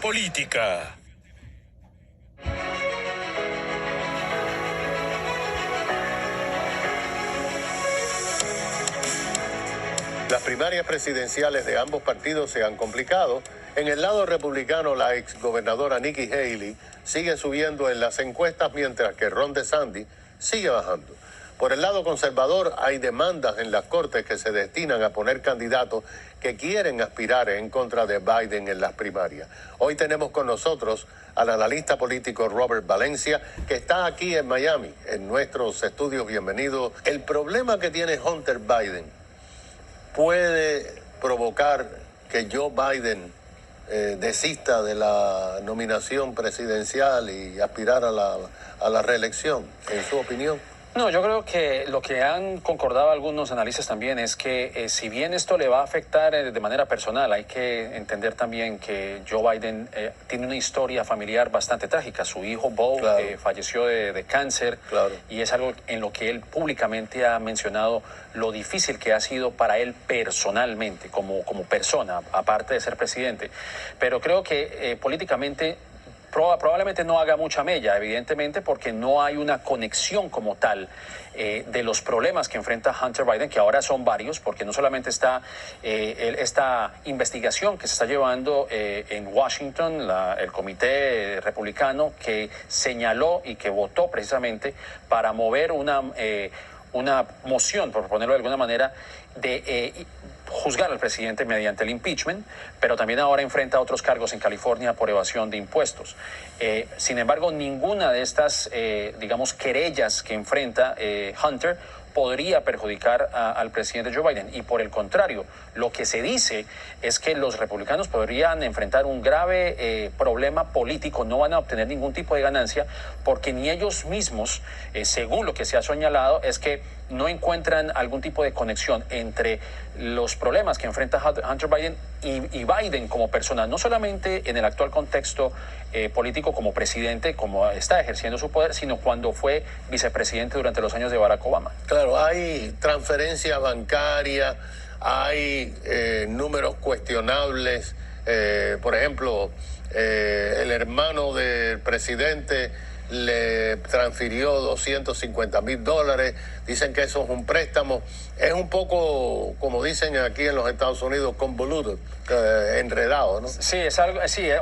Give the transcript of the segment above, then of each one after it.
Política. Las primarias presidenciales de ambos partidos se han complicado. En el lado republicano, la exgobernadora Nikki Haley sigue subiendo en las encuestas, mientras que Ron DeSantis sigue bajando. Por el lado conservador, hay demandas en las cortes que se destinan a poner candidatos que quieren aspirar en contra de Biden en las primarias. Hoy tenemos con nosotros al analista político Robert Valencia, que está aquí en Miami, en nuestros estudios. Bienvenido. El problema que tiene Hunter Biden puede provocar que Joe Biden desista de la nominación presidencial y aspirar a la reelección, en su opinión. No, yo creo que lo que han concordado algunos analistas también es que si bien esto le va a afectar de manera personal, hay que entender también que Joe Biden tiene una historia familiar bastante trágica. Su hijo Beau falleció de cáncer, y es algo en lo que él públicamente ha mencionado lo difícil que ha sido para él personalmente, como persona, aparte de ser presidente. Pero creo que políticamente probablemente no haga mucha mella, evidentemente, porque no hay una conexión como tal de los problemas que enfrenta Hunter Biden, que ahora son varios, porque no solamente está esta investigación que se está llevando en Washington, el comité republicano que señaló y que votó precisamente para mover una moción, por ponerlo de alguna manera, de juzgar al presidente mediante el impeachment, pero también ahora enfrenta otros cargos en California por evasión de impuestos. Sin embargo, ninguna de estas, querellas que enfrenta Hunter podría perjudicar al presidente Joe Biden. Y por el contrario, lo que se dice es que los republicanos podrían enfrentar un grave problema político, no van a obtener ningún tipo de ganancia, porque ni ellos mismos, según lo que se ha señalado, es que no encuentran algún tipo de conexión entre los problemas que enfrenta Hunter Biden y Biden como persona, no solamente en el actual contexto político como presidente, como está ejerciendo su poder, sino cuando fue vicepresidente durante los años de Barack Obama. Claro, hay transferencia bancaria, hay números cuestionables. Por ejemplo, el hermano del presidente le transfirió $250,000. Dicen que eso es un préstamo. Es un poco, como dicen aquí en los Estados Unidos, convoluted, enredado, ¿no? Sí,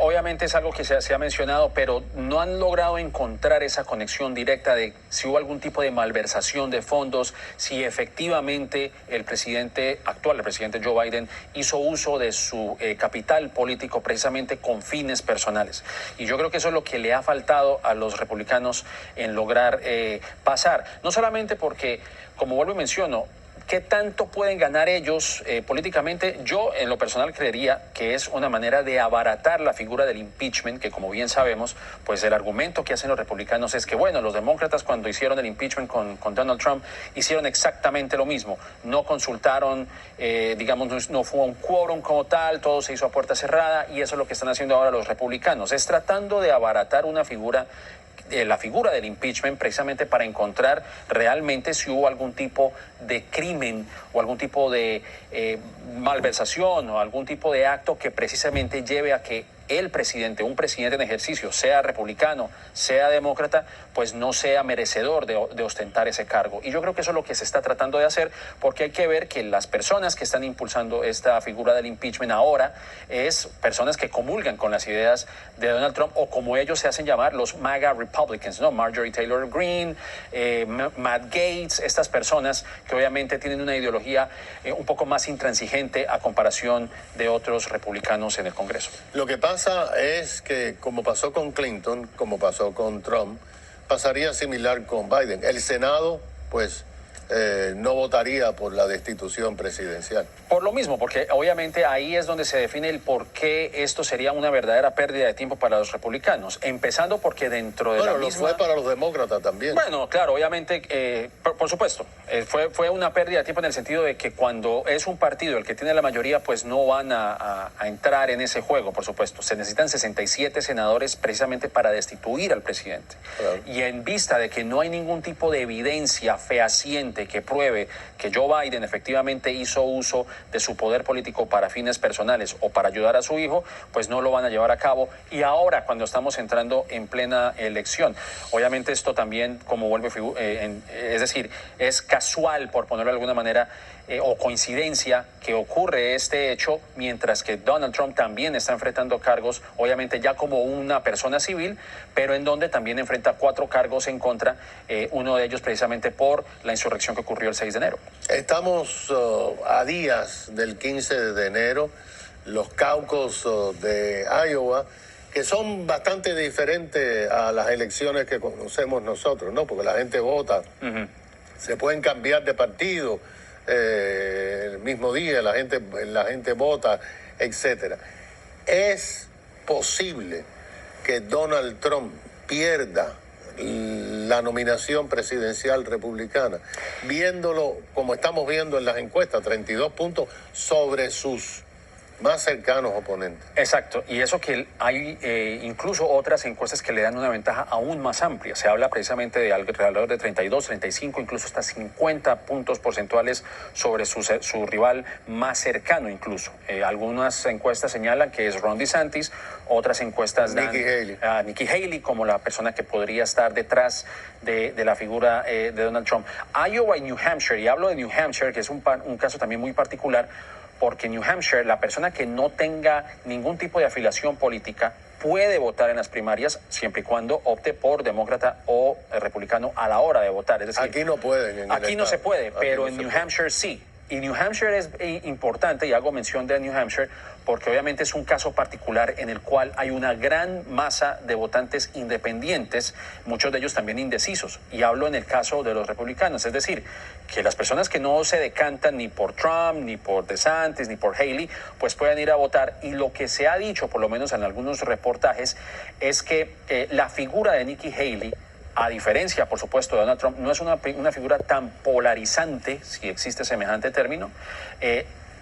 obviamente es algo que se ha mencionado, pero no han logrado encontrar esa conexión directa de si hubo algún tipo de malversación de fondos, si efectivamente el presidente actual, el presidente Joe Biden, hizo uso de su capital político precisamente con fines personales. Y yo creo que eso es lo que le ha faltado a los republicanos en lograr pasar. No solamente porque, como vuelvo y menciono, ¿qué tanto pueden ganar ellos políticamente? Yo, en lo personal, creería que es una manera de abaratar la figura del impeachment, que, como bien sabemos, pues el argumento que hacen los republicanos es que, bueno, los demócratas cuando hicieron el impeachment con Donald Trump hicieron exactamente lo mismo. No consultaron, no fue un quórum como tal, todo se hizo a puerta cerrada, y eso es lo que están haciendo ahora los republicanos. Es tratando de abaratar una figura, la figura del impeachment, precisamente para encontrar realmente si hubo algún tipo de crimen o algún tipo de malversación o algún tipo de acto que precisamente lleve a que el presidente, un presidente en ejercicio, sea republicano, sea demócrata, pues no sea merecedor de ostentar ese cargo. Y yo creo que eso es lo que se está tratando de hacer, porque hay que ver que las personas que están impulsando esta figura del impeachment ahora es personas que comulgan con las ideas de Donald Trump, o como ellos se hacen llamar, los MAGA Republicans, ¿no? Marjorie Taylor Greene, Matt Gaetz, estas personas que obviamente tienen una ideología un poco más intransigente a comparación de otros republicanos en el Congreso. Lo que pasa es que, como pasó con Clinton, como pasó con Trump, pasaría similar con Biden. El Senado, pues, no votaría por la destitución presidencial. Por lo mismo, porque obviamente ahí es donde se define el por qué esto sería una verdadera pérdida de tiempo para los republicanos, empezando porque dentro de la misma... Bueno, lo fue para los demócratas también. Bueno, claro, obviamente, por supuesto, fue una pérdida de tiempo en el sentido de que cuando es un partido el que tiene la mayoría, pues no van a entrar en ese juego, por supuesto. Se necesitan 67 senadores precisamente para destituir al presidente. Claro. Y en vista de que no hay ningún tipo de evidencia fehaciente suficiente que pruebe que Joe Biden efectivamente hizo uso de su poder político para fines personales o para ayudar a su hijo, pues no lo van a llevar a cabo. Y ahora, cuando estamos entrando en plena elección, obviamente esto también, como vuelve, es decir, es casual, por ponerlo de alguna manera, o coincidencia que ocurre este hecho mientras que Donald Trump también está enfrentando cargos, obviamente ya como una persona civil, pero en donde también enfrenta 4 cargos en contra, uno de ellos precisamente por la insurrección que ocurrió el 6 de enero. Estamos a días del 15 de enero, los caucus de Iowa, que son bastante diferentes a las elecciones que conocemos nosotros, ¿no? Porque la gente vota, se pueden cambiar de partido el mismo día, la gente vota, etcétera. Es posible que Donald Trump pierda la nominación presidencial republicana, viéndolo como estamos viendo en las encuestas, 32 puntos sobre sus más cercanos oponentes. Exacto, y eso que hay incluso otras encuestas que le dan una ventaja aún más amplia. Se habla precisamente de alrededor de 32, 35, incluso hasta 50 puntos porcentuales sobre su rival más cercano incluso. Algunas encuestas señalan que es Ron DeSantis, otras encuestas dan a Nikki Haley como la persona que podría estar detrás de la figura de Donald Trump. Iowa y New Hampshire, y hablo de New Hampshire, que es un caso también muy particular, porque en New Hampshire la persona que no tenga ningún tipo de afiliación política puede votar en las primarias siempre y cuando opte por demócrata o republicano a la hora de votar. Es decir, aquí no pueden. Aquí no se puede, pero en New Hampshire sí. Y New Hampshire es importante, y hago mención de New Hampshire, porque obviamente es un caso particular en el cual hay una gran masa de votantes independientes, muchos de ellos también indecisos. Y hablo en el caso de los republicanos, es decir, que las personas que no se decantan ni por Trump, ni por DeSantis, ni por Haley, pues pueden ir a votar. Y lo que se ha dicho, por lo menos en algunos reportajes, es que la figura de Nikki Haley, a diferencia, por supuesto, de Donald Trump, no es una figura tan polarizante, si existe semejante término,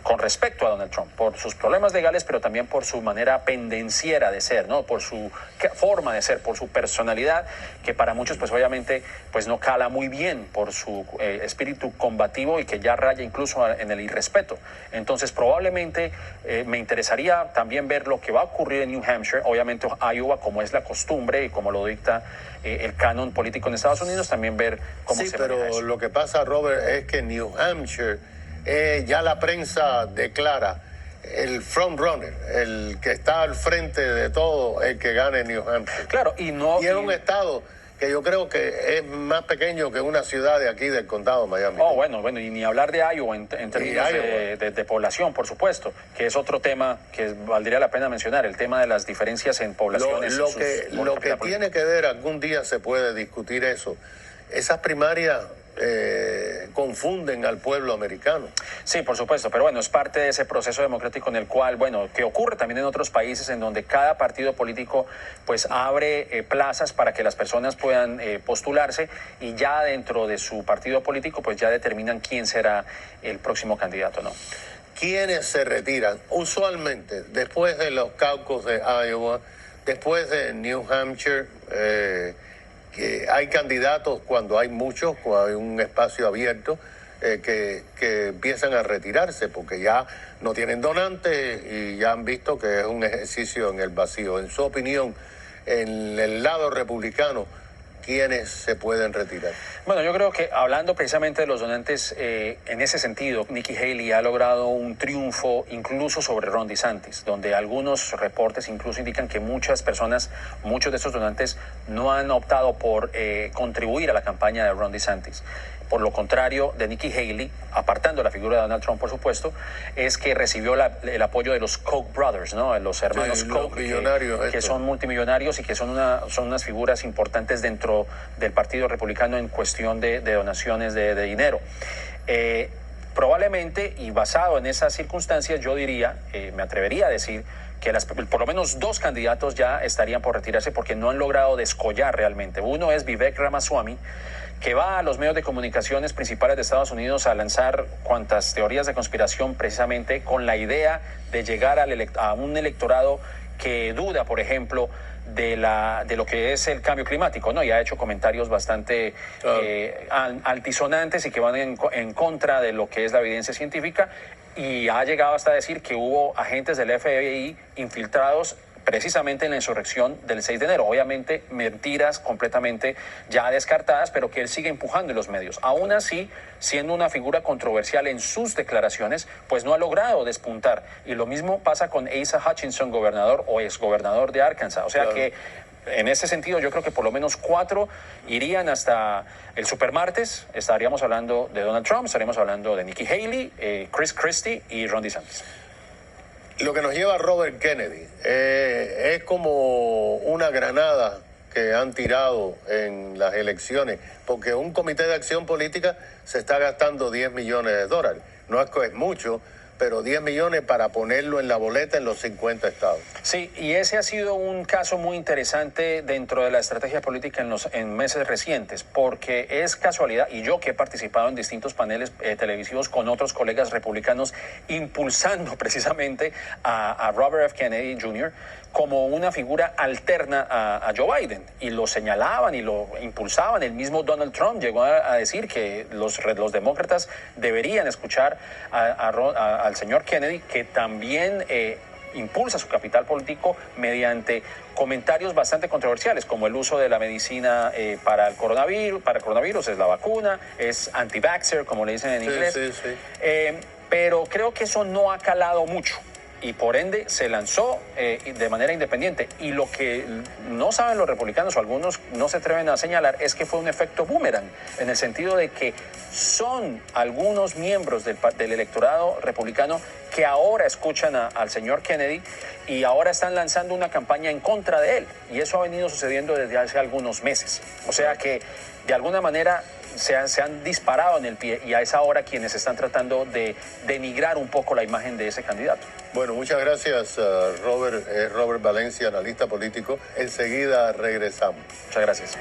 con respecto a Donald Trump, por sus problemas legales, pero también por su manera pendenciera de ser, ¿no? Por su forma de ser, por su personalidad, que para muchos, pues obviamente, pues no cala muy bien, por su espíritu combativo y que ya raya incluso en el irrespeto. Entonces, probablemente me interesaría también ver lo que va a ocurrir en New Hampshire, obviamente Iowa, como es la costumbre y como lo dicta el canon político en Estados Unidos, también ver cómo se maneja eso. Sí, pero lo que pasa, Robert, es que New Hampshire ya la prensa declara el frontrunner, el que está al frente de todo, el que gane New Hampshire. Claro, y es un estado que yo creo que es más pequeño que una ciudad de aquí del condado de Miami. Oh, bueno, y ni hablar de Iowa en términos de población, por supuesto, que es otro tema que valdría la pena mencionar, el tema de las diferencias en poblaciones. Lo que tiene que ver, algún día se puede discutir eso, esas primarias confunden al pueblo americano. Sí, por supuesto, pero bueno, es parte de ese proceso democrático en el cual, bueno, que ocurre también en otros países en donde cada partido político pues abre plazas para que las personas puedan postularse y ya dentro de su partido político pues ya determinan quién será el próximo candidato, ¿no? ¿Quiénes se retiran? Usualmente, después de los caucus de Iowa, después de New Hampshire, que hay candidatos cuando hay muchos, cuando hay un espacio abierto, que empiezan a retirarse porque ya no tienen donantes y ya han visto que es un ejercicio en el vacío. En su opinión, en el lado republicano, ¿quiénes se pueden retirar? Bueno, yo creo que hablando precisamente de los donantes, en ese sentido, Nikki Haley ha logrado un triunfo incluso sobre Ron DeSantis, donde algunos reportes incluso indican que muchas personas, muchos de esos donantes no han optado por contribuir a la campaña de Ron DeSantis. Por lo contrario de Nikki Haley, apartando la figura de Donald Trump, por supuesto, es que recibió el apoyo de los Koch brothers, ¿no? Los hermanos Koch, que son multimillonarios y que son unas figuras importantes dentro del Partido Republicano en cuestión de donaciones de dinero. Probablemente, y basado en esas circunstancias, yo diría, me atrevería a decir, que por lo menos 2 candidatos ya estarían por retirarse porque no han logrado descollar realmente. Uno es Vivek Ramaswamy, que va a los medios de comunicaciones principales de Estados Unidos a lanzar cuantas teorías de conspiración precisamente con la idea de llegar a un electorado que duda, por ejemplo, de lo que es el cambio climático, ¿no? Y ha hecho comentarios bastante altisonantes y que van en contra de lo que es la evidencia científica, y ha llegado hasta decir que hubo agentes del FBI infiltrados precisamente en la insurrección del 6 de enero. Obviamente mentiras completamente ya descartadas, pero que él sigue empujando en los medios. Aún así, siendo una figura controversial en sus declaraciones, pues no ha logrado despuntar. Y lo mismo pasa con Asa Hutchinson, gobernador o exgobernador de Arkansas. O sea que en ese sentido yo creo que por lo menos 4 irían hasta el supermartes. Estaríamos hablando de Donald Trump, estaríamos hablando de Nikki Haley, Chris Christie y Ron DeSantis. Lo que nos lleva a Robert Kennedy es como una granada que han tirado en las elecciones, porque un comité de acción política se está gastando $10 millones. No es que es mucho, pero 10 millones para ponerlo en la boleta en los 50 estados. Sí, y ese ha sido un caso muy interesante dentro de la estrategia política en meses recientes, porque es casualidad, y yo que he participado en distintos paneles televisivos con otros colegas republicanos, impulsando precisamente a Robert F. Kennedy Jr. como una figura alterna a Joe Biden, y lo señalaban y lo impulsaban. El mismo Donald Trump llegó a decir que los demócratas deberían escuchar al señor Kennedy, que también impulsa su capital político mediante comentarios bastante controversiales, como el uso de la medicina para el coronavirus, es la vacuna, es anti-vaxxer, como le dicen en inglés. Pero creo que eso no ha calado mucho, y por ende se lanzó de manera independiente. Y lo que no saben los republicanos, o algunos no se atreven a señalar, es que fue un efecto boomerang, en el sentido de que son algunos miembros del electorado republicano que ahora escuchan al señor Kennedy y ahora están lanzando una campaña en contra de él. Y eso ha venido sucediendo desde hace algunos meses. O sea que de alguna manera se han disparado en el pie, y a esa hora quienes están tratando de denigrar un poco la imagen de ese candidato. Bueno, muchas gracias, Robert. Robert Valencia, analista político. Enseguida regresamos. Muchas gracias.